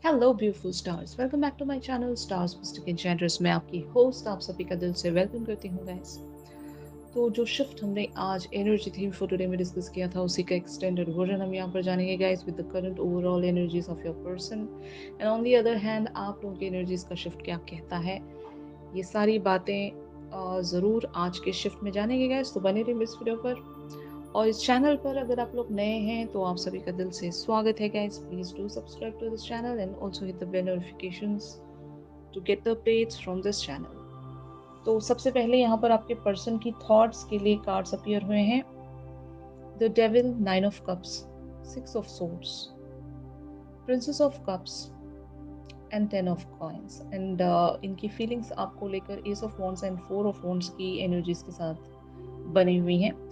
Hello beautiful stars, welcome back to my channel stars mystic enchantress. मैं आपकी host आप सभी का दिल से वेलकम करती हूँ गाइस। तो जो शिफ्ट हमने आज एनर्जी थीम फॉर टुडे में डिस्कस किया था, उसी का एक्सटेंडेड वर्जन हम यहाँ पर जानेंगे guys, with the current overall energies of your person and on the other hand आप लोगों की एनर्जीज का शिफ्ट क्या कहता है। ये सारी बातें ज़रूर आज के शिफ्ट में जानेंगे गाइस, तो बने रहिए इस वीडियो पर। और इस चैनल पर अगर आप लोग नए हैं तो आप सभी का दिल से स्वागत है guys. Please do subscribe to this channel and also hit the bell notifications to get the updates from this channel. तो सबसे पहले यहाँ पर आपके पर्सन की थॉट्स के लिए कार्ड्स अपीयर हुए हैं। The devil, 9 of Cups, 6 of Swords, Princess of Cups and 10 of Coins। And इनकी फीलिंग्स आपको लेकर Ace of Wands and 4 of Wands की एनर्जीज के साथ बनी हुई हैं।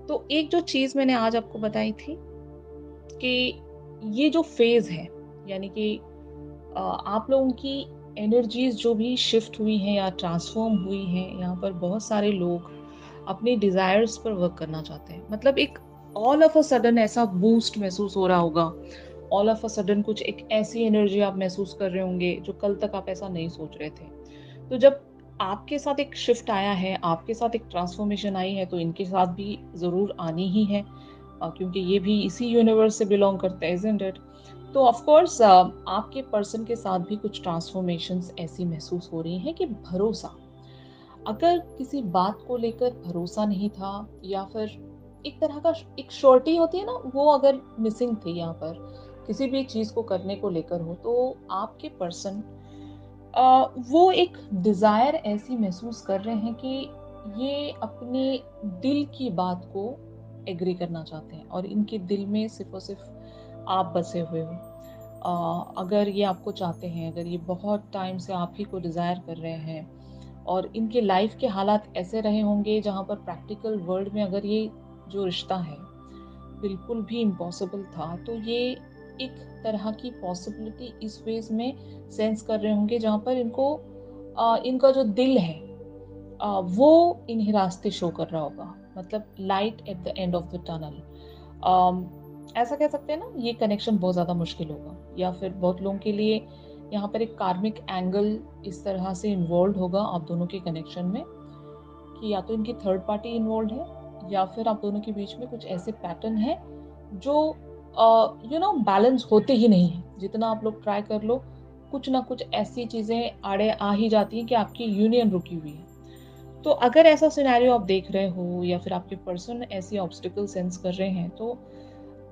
तो एक जो चीज मैंने आज आपको बताई थी कि ये जो फेज है, यानी कि आप लोगों की एनर्जीज जो भी शिफ्ट हुई हैं या ट्रांसफॉर्म हुई हैं, यहाँ पर बहुत सारे लोग अपने डिजायर्स पर वर्क करना चाहते हैं। मतलब एक ऑल ऑफ अ सडन ऐसा बूस्ट महसूस हो रहा होगा, ऑल ऑफ अ सडन कुछ एक ऐसी एनर्जी आप महसूस कर रहे होंगे जो कल तक आप ऐसा नहीं सोच रहे थे। तो जब आपके साथ एक शिफ्ट आया है, आपके साथ एक ट्रांसफॉर्मेशन आई है, तो इनके साथ भी ज़रूर आनी ही है, क्योंकि ये भी इसी यूनिवर्स से बिलोंग करते हैं, इजंट इट। तो ऑफ कोर्स आपके पर्सन के साथ भी कुछ ट्रांसफॉर्मेशंस ऐसी महसूस हो रही हैं कि भरोसा, अगर किसी बात को लेकर भरोसा नहीं था, या फिर एक तरह का एक श्योरिटी होती है ना, वो अगर मिसिंग थी यहाँ पर किसी भी चीज को करने को लेकर हो, तो आपके पर्सन वो एक डिजायर ऐसी महसूस कर रहे हैं कि ये अपने दिल की बात को एग्री करना चाहते हैं, और इनके दिल में सिर्फ और सिर्फ आप बसे हुए हो। अगर ये आपको चाहते हैं, अगर ये बहुत टाइम से आप ही को डिजायर कर रहे हैं, और इनके लाइफ के हालात ऐसे रहे होंगे जहाँ पर प्रैक्टिकल वर्ल्ड में अगर ये जो रिश्ता है बिल्कुल भी इम्पॉसिबल था, तो ये एक तरह की पॉसिबिलिटी इस वेज में सेंस कर रहे होंगे जहाँ पर इनको इनका जो दिल है वो इन्हें रास्ते शो कर रहा होगा, मतलब light at the end of the tunnel. ऐसा कह सकते हैं ना, ये कनेक्शन बहुत ज़्यादा मुश्किल होगा, या फिर बहुत लोगों के लिए यहाँ पर एक कार्मिक एंगल इस तरह से इन्वॉल्व होगा आप दोनों के कनेक्शन में, कि या तो इनकी थर्ड पार्टी इन्वॉल्व है, या फिर आप दोनों के बीच में कुछ ऐसे पैटर्न है जो बैलेंस होते ही नहीं है। जितना आप लोग ट्राई कर लो, कुछ ना कुछ ऐसी चीजें आड़े आ ही जाती हैं कि आपकी यूनियन रुकी हुई है। तो अगर ऐसा सिनेरियो आप देख रहे हो, या फिर आपके पर्सन ऐसी ऑब्स्टिकल सेंस कर रहे हैं, तो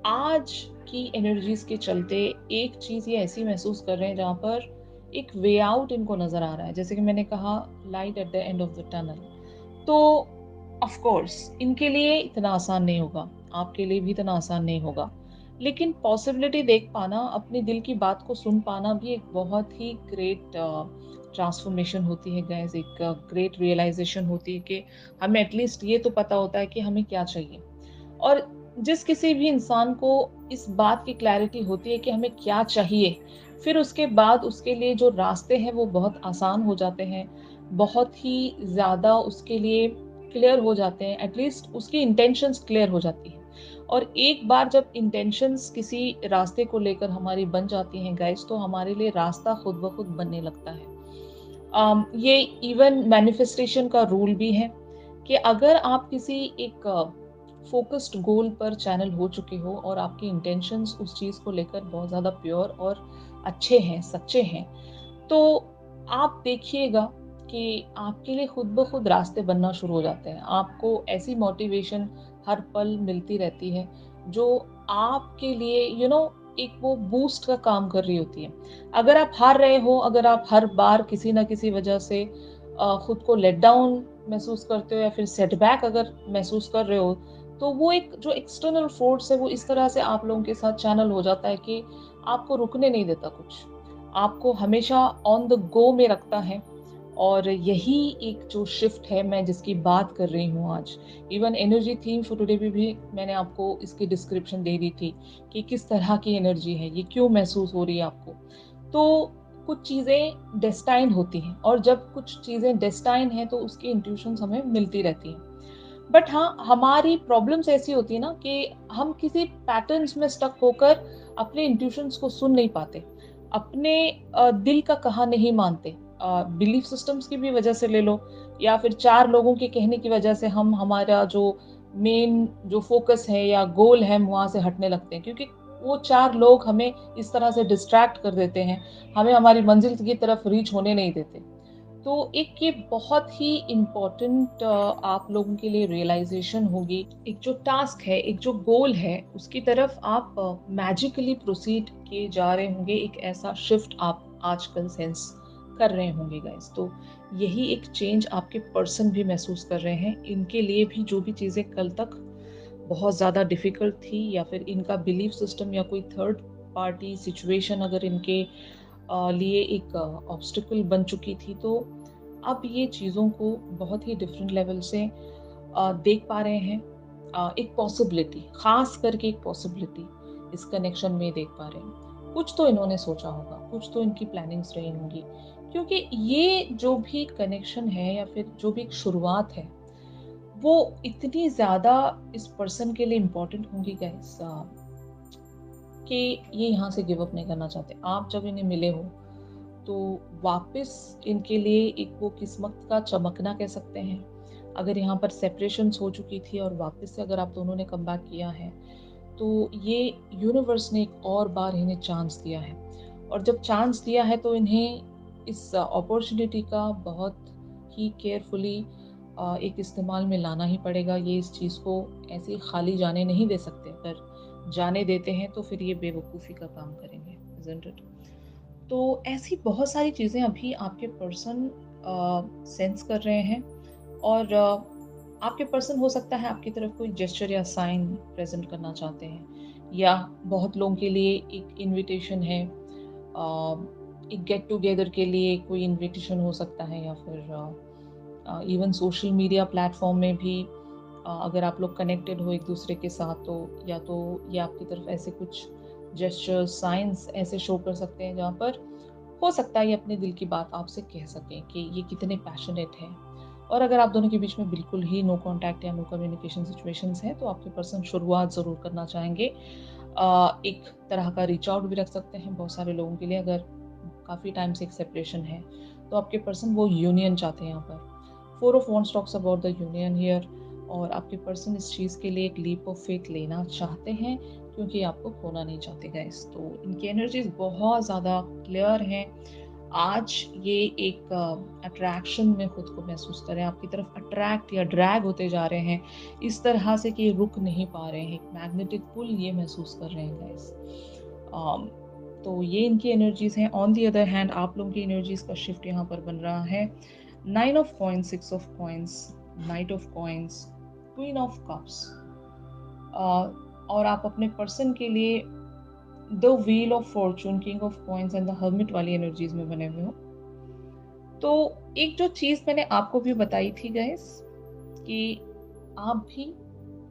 आज की एनर्जीज के चलते एक चीज ये ऐसी महसूस कर रहे हैं जहां पर एक वे आउट इनको नजर आ रहा है, जैसे कि मैंने कहा, light at the end of the tunnel. तो ऑफ कोर्स इनके लिए इतना आसान नहीं होगा, आपके लिए भी इतना आसान नहीं होगा, लेकिन पॉसिबिलिटी देख पाना, अपने दिल की बात को सुन पाना भी एक बहुत ही ग्रेट ट्रांसफॉर्मेशन होती है गैस, एक ग्रेट रियलाइजेशन होती है कि हमें एटलीस्ट ये तो पता होता है कि हमें क्या चाहिए। और जिस किसी भी इंसान को इस बात की क्लैरिटी होती है कि हमें क्या चाहिए, फिर उसके बाद उसके लिए जो रास्ते हैं वो बहुत आसान हो जाते हैं, बहुत ही ज़्यादा उसके लिए क्लियर हो जाते हैं, एटलीस्ट उसकी इंटेंशंस क्लियर हो जाती हैं। और एक बार जब इंटेंशंस किसी रास्ते को लेकर हमारी बन जाती हैं गाइस, तो हमारे लिए रास्ता खुद ब खुद बनने लगता है। ये इवन मैनिफेस्टेशन का रूल भी है कि अगर आप किसी एक फोकस्ड गोल पर चैनल हो चुके हो, और आपकी इंटेंशंस उस चीज को लेकर बहुत ज्यादा प्योर और अच्छे हैं, सच्चे हैं, तो आप देखिएगा कि आपके लिए खुद ब खुद रास्ते बनना शुरू हो जाते हैं। आपको ऐसी मोटिवेशन हर पल मिलती रहती है जो आपके लिए एक वो बूस्ट का काम कर रही होती है। अगर आप हार रहे हो, अगर आप हर बार किसी ना किसी वजह से खुद को लेट डाउन महसूस करते हो, या फिर सेटबैक अगर महसूस कर रहे हो, तो वो एक जो एक्सटर्नल फोर्स है वो इस तरह से आप लोगों के साथ चैनल हो जाता है कि आपको रुकने नहीं देता, कुछ आपको हमेशा ऑन द गो में रखता है। और यही एक जो शिफ्ट है मैं जिसकी बात कर रही हूँ आज। Even energy theme for today भी मैंने आपको इसकी डिस्क्रिप्शन दे दी थी कि किस तरह की एनर्जी है, ये क्यों महसूस हो रही है आपको। तो कुछ चीज़ें डेस्टाइन होती हैं, और जब कुछ चीज़ें डेस्टाइन हैं तो उसकी इंट्यूशंस हमें मिलती रहती हैं। बट हाँ, हमारी प्रॉब्लम्स ऐसी होती है ना कि हम किसी पैटर्न्स में स्टक होकर अपने इंट्यूशंस को सुन नहीं पाते। अपने दिल का कहा नहीं मानते। बिलीफ सिस्टम्स की भी वजह से ले लो या फिर 4 लोगों के कहने की वजह से हम हमारा जो मेन जो फ़ोकस है या गोल है, हम वहाँ से हटने लगते हैं क्योंकि वो 4 लोग हमें इस तरह से डिस्ट्रैक्ट कर देते हैं, हमें हमारी मंज़िल की तरफ रीच होने नहीं देते। तो एक ये बहुत ही इम्पोर्टेंट आप लोगों के लिए रियलाइज़ेशन होगी। एक जो टास्क है, एक जो गोल है, उसकी तरफ आप मैजिकली प्रोसीड किए जा रहे होंगे, एक ऐसा शिफ्ट आप आजकल सेंस कर रहे होंगे गाइस। तो यही एक चेंज आपके पर्सन भी महसूस कर रहे हैं। इनके लिए भी जो भी चीज़ें कल तक बहुत ज़्यादा डिफ़िकल्ट थी या फिर इनका बिलीफ सिस्टम या कोई थर्ड पार्टी सिचुएशन अगर इनके लिए एक ऑब्स्टिकल बन चुकी थी, तो अब ये चीज़ों को बहुत ही डिफरेंट लेवल से देख पा रहे हैं। एक पॉसिबिलिटी, ख़ास करके एक पॉसिबिलिटी इस कनेक्शन में देख पा रहे हैं। कुछ तो इन्होंने सोचा होगा, कुछ तो इनकी प्लानिंग्स रही होंगी क्योंकि ये जो भी कनेक्शन है या फिर जो भी एक शुरुआत है, वो इतनी ज़्यादा इस पर्सन के लिए इम्पोर्टेंट होंगी गाइस कि ये यहाँ से गिव अप नहीं करना चाहते। आप जब इन्हें मिले हो, तो वापस इनके लिए एक वो किस्मत का चमकना कह सकते हैं। अगर यहाँ पर सेपरेशंस हो चुकी थी और वापस से अगर आप दोनों ने कमबैक किया है, तो ये यूनिवर्स ने एक और बार इन्हें चांस दिया है। और जब चांस दिया है तो इन्हें इस अपॉर्चुनिटी का बहुत ही केयरफुली एक इस्तेमाल में लाना ही पड़ेगा। ये इस चीज़ को ऐसे ही खाली जाने नहीं दे सकते। अगर जाने देते हैं तो फिर ये बेवकूफ़ी का काम करेंगे, इज़न्ट इट? तो ऐसी बहुत सारी चीज़ें अभी आपके पर्सन सेंस कर रहे हैं और आपके पर्सन हो सकता है आपकी तरफ कोई जेस्चर या साइन प्रेजेंट करना चाहते हैं या बहुत लोगों के लिए एक इनविटेशन है, एक गेट टुगेदर के लिए कोई इनविटेशन हो सकता है या फिर इवन सोशल मीडिया प्लेटफॉर्म में भी अगर आप लोग कनेक्टेड हो एक दूसरे के साथ, तो या तो ये आपकी तरफ ऐसे कुछ जेस्चर्स साइंस ऐसे शो कर सकते हैं जहाँ पर हो सकता है ये अपने दिल की बात आपसे कह सकें कि ये कितने पैशनेट हैं। और अगर आप दोनों के बीच में बिल्कुल ही नो कांटेक्ट या नो कम्युनिकेशन सिचुएशंस हैं, तो आपके पर्सन शुरुआत ज़रूर करना चाहेंगे। एक तरह का रीच आउट भी रख सकते हैं बहुत सारे लोगों के लिए। अगर काफ़ी टाइम से एक सेपरेशन है, तो आपके पर्सन वो यूनियन चाहते हैं यहाँ पर। 4 of wands talks about the union here. और आपके पर्सन इस चीज़ के लिए एक लीप ऑफ फेथ लेना चाहते हैं क्योंकि आपको खोना नहीं चाहते गाइस। तो इनकी एनर्जीज बहुत ज़्यादा क्लियर हैं। आज ये एक अट्रैक्शन में खुद को महसूस करें, आपकी तरफ अट्रैक्ट या ड्रैग होते जा रहे हैं इस तरह से कि रुक नहीं पा रहे हैं। एक मैग्नेटिक पुल ये महसूस कर रहे हैं गाइस। तो ये इनकी एनर्जीज हैं। ऑन दी अदर हैंड आप लोगों की एनर्जीज का शिफ्ट यहाँ पर बन रहा है। 9 of coins, 6 of coins, night of coins, queen of cups. और आप अपने पर्सन के लिए the wheel of Fortune, king of coins and the hermit वाली एनर्जीज में बने हुए हो। तो एक जो चीज मैंने आपको भी बताई थी गाइस कि आप भी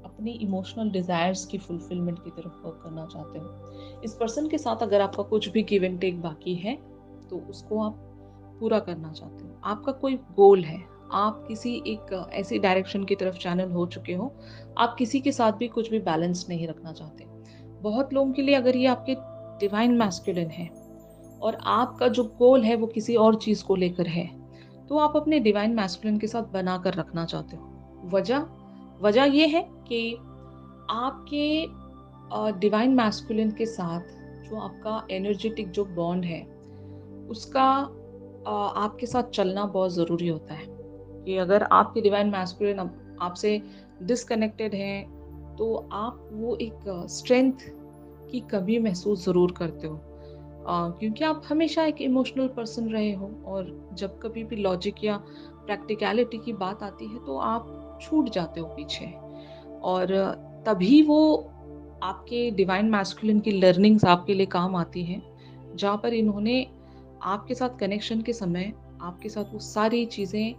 अपनी इमोशनल डिजायर्स की फुलफिलमेंट की तरफ वर्क करना चाहते हो। इस पर्सन के साथ अगर आपका कुछ भी गिव एंड टेक बाकी है, तो उसको आप पूरा करना चाहते हो। आपका कोई गोल है, आप किसी एक ऐसी डायरेक्शन की तरफ चैनल हो चुके हो, आप किसी के साथ भी कुछ भी बैलेंस नहीं रखना चाहते। बहुत लोगों के लिए अगर ये आपके डिवाइन मैस्कुलिन है और आपका जो गोल है वो किसी और चीज को लेकर है, तो आप अपने डिवाइन मैस्कुलिन के साथ बना कर रखना चाहते हो। वजह वजह ये है कि आपके डिवाइन मैस्कुलिन के साथ जो आपका एनर्जेटिक जो बॉन्ड है, उसका आपके साथ चलना बहुत ज़रूरी होता है। कि अगर आपके डिवाइन मैस्कुलिन आपसे डिसकनेक्टेड है, तो आप वो एक स्ट्रेंथ की कमी महसूस ज़रूर करते हो। क्योंकि आप हमेशा एक इमोशनल पर्सन रहे हो और जब कभी भी लॉजिक या प्रैक्टिकलिटी की बात आती है, तो आप छूट जाते हो पीछे। और तभी वो आपके डिवाइन मैस्कुलिन की लर्निंग्स आपके लिए काम आती हैं, जहाँ पर इन्होंने आपके साथ कनेक्शन के समय आपके साथ वो सारी चीज़ें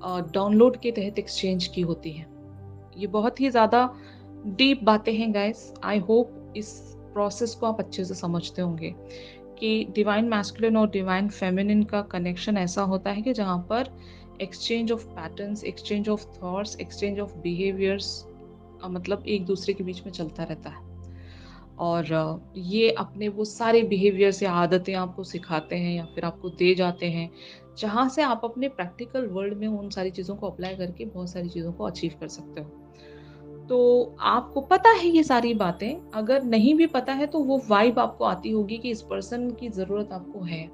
डाउनलोड के तहत एक्सचेंज की होती हैं। ये बहुत ही ज़्यादा डीप बातें हैं गाइस। आई होप इस प्रोसेस को आप अच्छे से समझते होंगे कि डिवाइन मैस्कुलिन और डिवाइन फेमिनिन का कनेक्शन ऐसा होता है कि जहाँ पर exchange of patterns, exchange of thoughts, exchange of behaviours मतलब एक दूसरे के बीच में चलता रहता है। और ये अपने वो सारे बिहेवियर्स या आदतें आपको सिखाते हैं या फिर आपको दे जाते हैं, जहाँ से आप अपने प्रैक्टिकल वर्ल्ड में उन सारी चीज़ों को अप्लाई करके बहुत सारी चीज़ों को अचीव कर सकते हो। तो आपको पता है ये सारी बातें, अगर नहीं भी पता है तो वो वाइब आपको आती होगी कि इस पर्सन की ज़रूरत आपको है।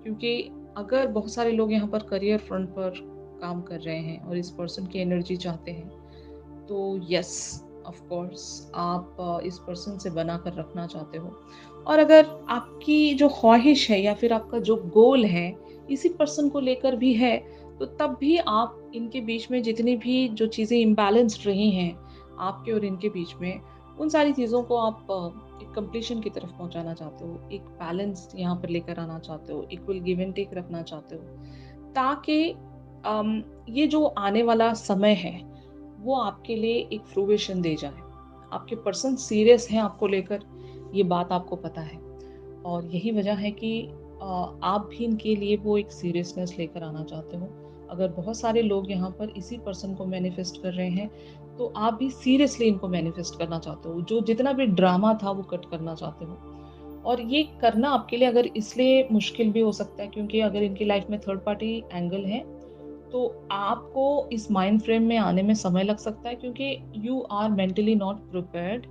क्योंकि अगर बहुत सारे लोग यहाँ पर करियर फ्रंट पर काम कर रहे हैं और इस पर्सन की एनर्जी चाहते हैं, तो यस, ऑफ कोर्स आप इस पर्सन से बना कर रखना चाहते हो। और अगर आपकी जो ख्वाहिश है या फिर आपका जो गोल है इसी पर्सन को लेकर भी है, तो तब भी आप इनके बीच में जितनी भी जो चीज़ें इम्बैलेंस्ड रही हैं आपके और इनके बीच में, उन सारी चीज़ों को आप एक कंप्लीशन की तरफ पहुंचाना चाहते हो, एक बैलेंस यहाँ पर लेकर आना चाहते हो, इक्वल गिव एंड टेक रखना चाहते हो, ताकि ये जो आने वाला समय है वो आपके लिए एक फ्रूवेशन दे जाए। आपके पर्सन सीरियस हैं आपको लेकर, ये बात आपको पता है, और यही वजह है कि आप भी इनके लिए वो एक सीरियसनेस लेकर आना चाहते हो। अगर बहुत सारे लोग यहाँ पर इसी पर्सन को मैनिफेस्ट कर रहे हैं, तो आप भी सीरियसली इनको मैनिफेस्ट करना चाहते हो। जो जितना भी ड्रामा था वो कट करना चाहते हो। और ये करना आपके लिए अगर इसलिए मुश्किल भी हो सकता है क्योंकि अगर इनकी लाइफ में थर्ड पार्टी एंगल है, तो आपको इस माइंड फ्रेम में आने में समय लग सकता है क्योंकि you are mentally not prepared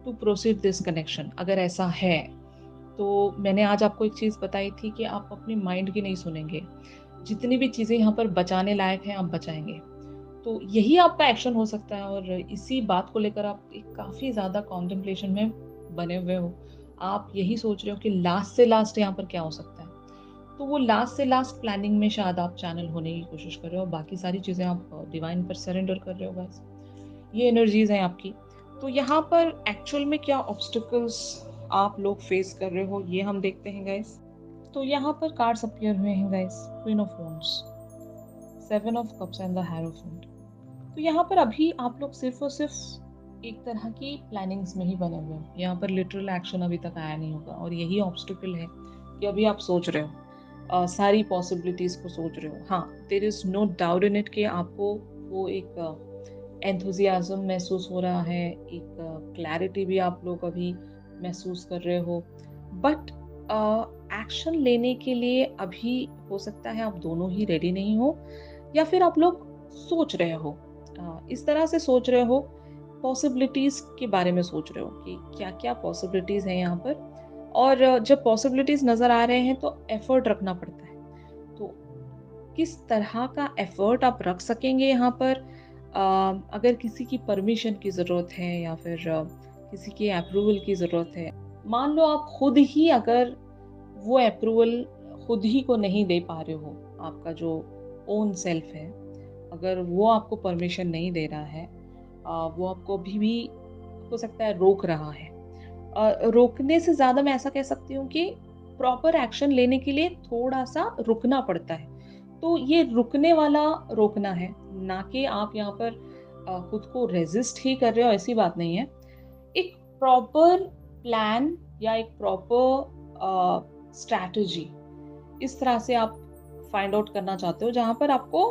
to proceed this connection. अगर ऐसा है तो मैंने आज आपको एक चीज़ बताई थी कि आप अपनी माइंड की नहीं सुनेंगे। जितनी भी चीज़ें यहाँ पर बचाने लायक हैं आप बचाएंगे। तो यही आपका एक्शन हो सकता है और इसी बात को लेकर आप एक काफ़ी ज़्यादा कॉन्टेम्पलेशन में बने हुए हो। आप यही सोच रहे हो कि लास्ट से लास्ट यहाँ पर क्या हो सकता है। तो वो लास्ट से लास्ट प्लानिंग में शायद आप चैनल होने की कोशिश कर रहे हो, बाकी सारी चीज़ें आप डिवाइन पर सरेंडर कर रहे हो गाइस। ये एनर्जीज़ हैं आपकी। तो यहाँ पर एक्चुअल में क्या ऑब्स्टिकल्स आप लोग फेस कर रहे हो ये हम देखते हैं गाइस। तो यहाँ पर कार्ड्स अपीयर हुए हैं guys, queen of wands, seven of cups and the hierophant. तो यहाँ पर अभी आप लोग सिर्फ और सिर्फ एक तरह की प्लानिंग्स में ही बने हुए हो। यहाँ पर लिटरल एक्शन अभी तक आया नहीं होगा और यही ऑब्स्टिकल है कि अभी आप सोच रहे हो, सारी पॉसिबिलिटीज को सोच रहे हो। हाँ, there is no doubt in it कि आपको वो एक एंथुजियाज्म महसूस हो रहा है, एक क्लैरिटी भी आप लोग अभी महसूस कर रहे हो, बट एक्शन लेने के लिए अभी हो सकता है आप दोनों ही रेडी नहीं हो, या फिर आप लोग सोच रहे हो, इस तरह से सोच रहे हो, पॉसिबिलिटीज के बारे में सोच रहे हो कि क्या क्या पॉसिबिलिटीज हैं यहाँ पर। और जब पॉसिबिलिटीज नजर आ रहे हैं तो एफर्ट रखना पड़ता है। तो किस तरह का एफर्ट आप रख सकेंगे यहाँ पर, अगर किसी की परमिशन की ज़रूरत है या फिर किसी की अप्रूवल की ज़रूरत है, मान लो आप खुद ही अगर वो अप्रूवल खुद ही को नहीं दे पा रहे हो, आपका जो ओन सेल्फ है अगर वो आपको परमिशन नहीं दे रहा है, वो आपको अभी भी हो सकता है रोक रहा है। रोकने से ज़्यादा मैं ऐसा कह सकती हूँ कि प्रॉपर एक्शन लेने के लिए थोड़ा-सा रुकना पड़ता है। तो ये रुकने वाला रोकना है, ना कि आप यहाँ पर खुद को रेज़िस्ट ही कर रहे हो, ऐसी बात नहीं है। एक प्रॉपर प्लान या एक प्रॉपर स्ट्रैटेजी इस तरह से आप फाइंड आउट करना चाहते हो जहाँ पर आपको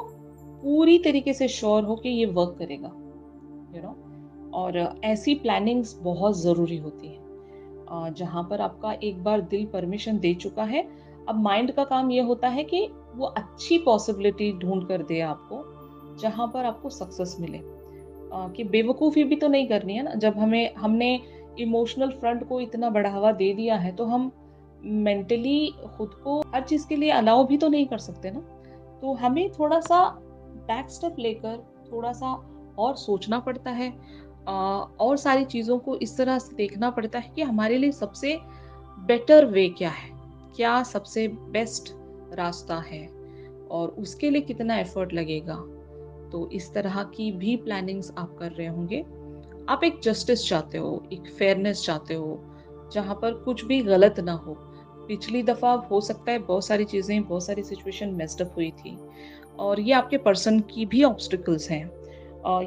पूरी तरीके से श्योर हो कि ये वर्क करेगा, यू नो। और ऐसी प्लानिंग्स बहुत ज़रूरी होती है जहाँ पर आपका एक बार दिल परमिशन दे चुका है। अब माइंड का काम ये होता है कि वो अच्छी पॉसिबिलिटी ढूंढ कर दे आपको, जहाँ पर आपको सक्सेस मिले। कि बेवकूफ़ी भी तो नहीं करनी है ना, जब हमें हमने इमोशनल फ्रंट को इतना बढ़ावा दे दिया है तो हम मेंटली खुद को हर चीज़ के लिए अलाउ भी तो नहीं कर सकते ना। तो हमें थोड़ा-सा बैक स्टेप लेकर थोड़ा-सा और सोचना पड़ता है, और सारी चीज़ों को इस तरह से देखना पड़ता है कि हमारे लिए सबसे बेटर वे क्या है? क्या सबसे बेस्ट रास्ता है? और उसके लिए कितना एफर्ट लगेगा? तो इस तरह की भी प्लानिंग्स आप कर रहे होंगे। आप एक जस्टिस चाहते हो, एक फेयरनेस चाहते हो, जहाँ पर कुछ भी गलत ना हो। पिछली दफ़ा हो सकता है बहुत सारी चीज़ें, बहुत सारी सिचुएशन मेस्ड अप हुई थी और ये आपके पर्सन की भी ऑब्स्टिकल्स हैं।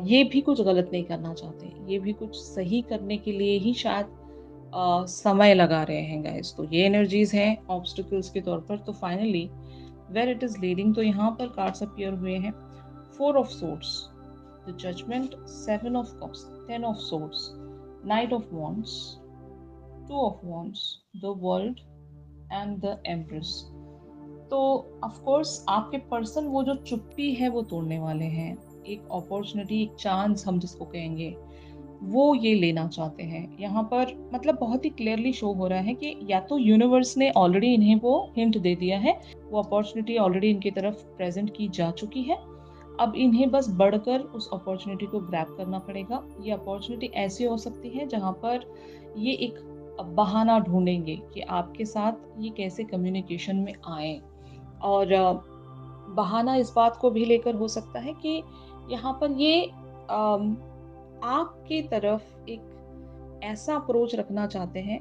ये भी कुछ गलत नहीं करना चाहते, ये भी कुछ सही करने के लिए ही शायद समय लगा रहे हैं गाइस। तो ये एनर्जीज़ हैं ऑब्स्टिकल्स के तौर पर। तो finally where it is leading, तो यहाँ पर कार्ड्स अपीयर हुए हैं, 4 of swords, the judgement, 7 of cups, 10 of swords, knight of wands, two of wands, the world and the empress. तो ऑफ कोर्स आपके पर्सन वो जो चुप्पी है वो तोड़ने वाले हैं। एक अपॉर्चुनिटी, एक चांस हम जिसको कहेंगे, वो ये लेना चाहते हैं। यहाँ पर मतलब बहुत ही क्लियरली शो हो रहा है कि या तो यूनिवर्स ने ऑलरेडी इन्हें वो हिंट दे दिया है, वो अपॉर्चुनिटी ऑलरेडी इनकी तरफ प्रेजेंट की जा चुकी है, अब इन्हें बस बढ़कर उस अपॉर्चुनिटी को ग्रैब करना पड़ेगा। ये अपॉर्चुनिटी ऐसी हो सकती है जहाँ पर ये एक बहाना ढूंढेंगे कि आपके साथ ये कैसे कम्युनिकेशन में आए। और बहाना इस बात को भी लेकर हो सकता है कि यहाँ पर ये अम, आपकी तरफ एक ऐसा अप्रोच रखना चाहते हैं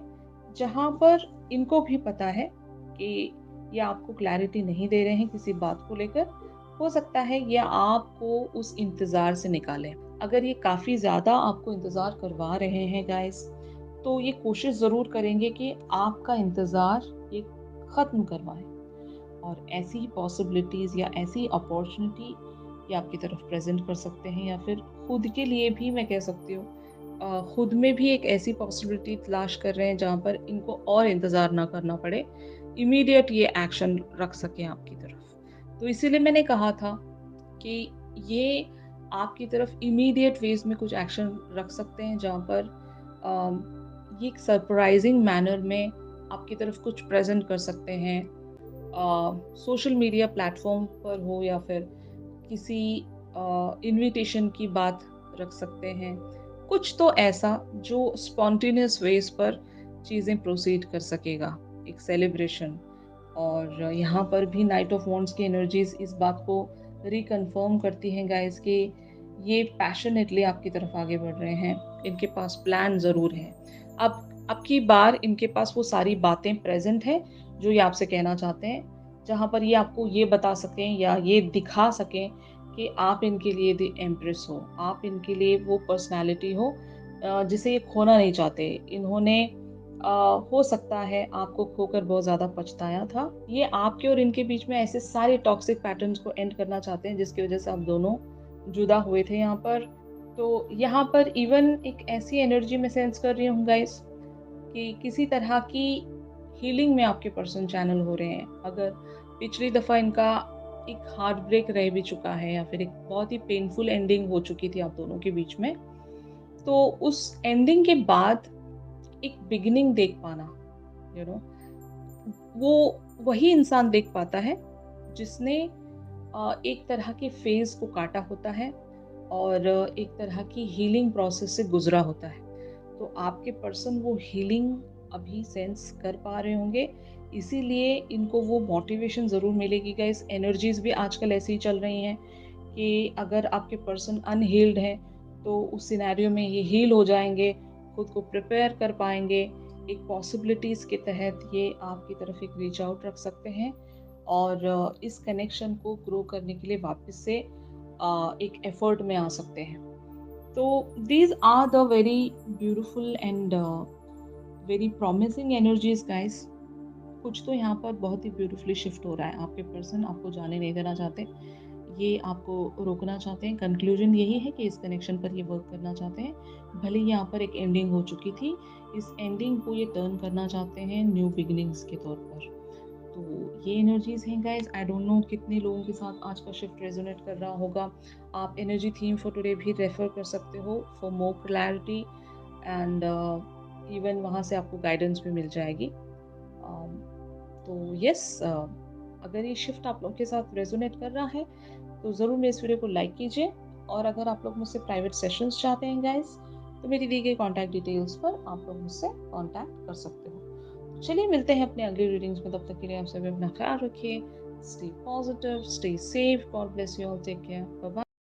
जहाँ पर इनको भी पता है कि ये आपको क्लैरिटी नहीं दे रहे हैं किसी बात को लेकर। हो सकता है ये आपको उस इंतज़ार से निकालें। अगर ये काफ़ी ज़्यादा आपको इंतज़ार करवा रहे हैं गाइस, तो ये कोशिश ज़रूर करेंगे कि आपका इंतज़ार ये ख़त्म करवाएँ। और ऐसी ही पॉसिबिलिटीज़ या ऐसी अपॉर्चुनिटी ये आपकी तरफ प्रेज़ेंट कर सकते हैं, या फिर खुद के लिए भी मैं कह सकती हूँ खुद में भी एक ऐसी पॉसिबिलिटी तलाश कर रहे हैं जहाँ पर इनको और इंतज़ार ना करना पड़े, इमीडिएट ये एक्शन रख सकें आपकी तरफ। तो इसीलिए मैंने कहा था कि ये आपकी तरफ इमीडिएट वेज़ में कुछ एक्शन रख सकते हैं जहाँ पर ये एक सरप्राइज़िंग मैनर में आपकी तरफ कुछ प्रेज़ेंट कर सकते हैं। सोशल मीडिया प्लेटफ़ॉर्म पर हो या फिर किसी इन्विटेशन की बात रख सकते हैं। कुछ तो ऐसा जो स्पॉन्टेनियस वेज़ पर चीज़ें प्रोसीड कर सकेगा, एक सेलिब्रेशन। और यहाँ पर भी नाइट ऑफ वॉन्ड्स की एनर्जीज़ इस बात को रिकन्फर्म करती हैं गाइज़ कि ये पैशनेटली आपकी तरफ आगे बढ़ रहे हैं। इनके पास प्लान ज़रूर है। अब की बार इनके पास वो सारी बातें प्रेज़ेंट हैं जो ये आपसे कहना चाहते हैं, जहाँ पर ये आपको ये बता सकें या ये दिखा सकें कि आप इनके लिए द एम्प्रेस हो, आप इनके लिए वो पर्सनैलिटी हो जिसे ये खोना नहीं चाहते। इन्होंने हो सकता है आपको खोकर बहुत ज़्यादा पछताया था। ये आपके और इनके बीच में ऐसे सारे टॉक्सिक पैटर्न्स को एंड करना चाहते हैं जिसकी वज़ह से आप दोनों जुदा हुए थे यहाँ पर। तो यहाँ पर इवन एक ऐसी एनर्जी मैं सेंस कर रही हूँ गाइस कि किसी तरह की हीलिंग में आपके पर्सन चैनल हो रहे हैं। अगर पिछली दफ़ा इनका एक हार्ट ब्रेक रह भी चुका है या फिर एक बहुत ही पेनफुल एंडिंग हो चुकी थी आप दोनों के बीच में, तो उस एंडिंग के बाद एक बिगिनिंग देख पाना, यू नो वो वही इंसान देख पाता है जिसने एक तरह के फेज़ को काटा होता है और एक तरह की हीलिंग प्रोसेस से गुज़रा होता है। तो आपके पर्सन वो हीलिंग अभी सेंस कर पा रहे होंगे, इसीलिए इनको वो मोटिवेशन ज़रूर मिलेगी गाइस। एनर्जीज़ भी आजकल ऐसी ही चल रही हैं कि अगर आपके पर्सन अनहील्ड हैं, तो उस सिनेरियो में ये हील हो जाएँगे, खुद को प्रिपेयर कर पाएँगे। एक पॉसिबिलिटीज़ के तहत ये आपकी तरफ एक रीच आउट रख सकते हैं और इस कनेक्शन को ग्रो करने के लिए वापस से एक एफर्ट में आ सकते हैं। तो these are the very beautiful and very promising energies guys। कुछ तो यहाँ पर बहुत ही ब्यूटीफुली शिफ्ट हो रहा है। आपके पर्सन आपको जाने नहीं देना चाहते, ये आपको रोकना चाहते हैं। कंक्लूजन यही है कि इस कनेक्शन पर ये वर्क करना चाहते हैं। भले ही यहाँ पर एक एंडिंग हो चुकी थी, इस एंडिंग को ये टर्न करना चाहते हैं न्यू बिगिनिंग्स के तौर पर। तो ये एनर्जीज हैं गाइस। आई डोंट नो कितने लोगों के साथ आज का शिफ्ट रेजोनेट कर रहा होगा। आप एनर्जी थीम फॉर टुडे भी रेफर कर सकते हो for more clarity and even वहाँ से आपको गाइडेंस भी मिल जाएगी। तो यस, अगर ये शिफ्ट आप लोगों के साथ रेजोनेट कर रहा है तो ज़रूर मेरे इस वीडियो को लाइक कीजिए। और अगर आप लोग मुझसे प्राइवेट सेशंस चाहते हैं गाइस, तो मेरी दी गई कॉन्टैक्ट डिटेल्स पर आप लोग मुझसे कॉन्टैक्ट कर सकते हो। चलिए मिलते हैं अपने अगली रीडिंग्स में, तब तक के लिए आप सभी अपना ख्याल रखिए। Stay positive, stay safe, God bless you all, take care, bye bye.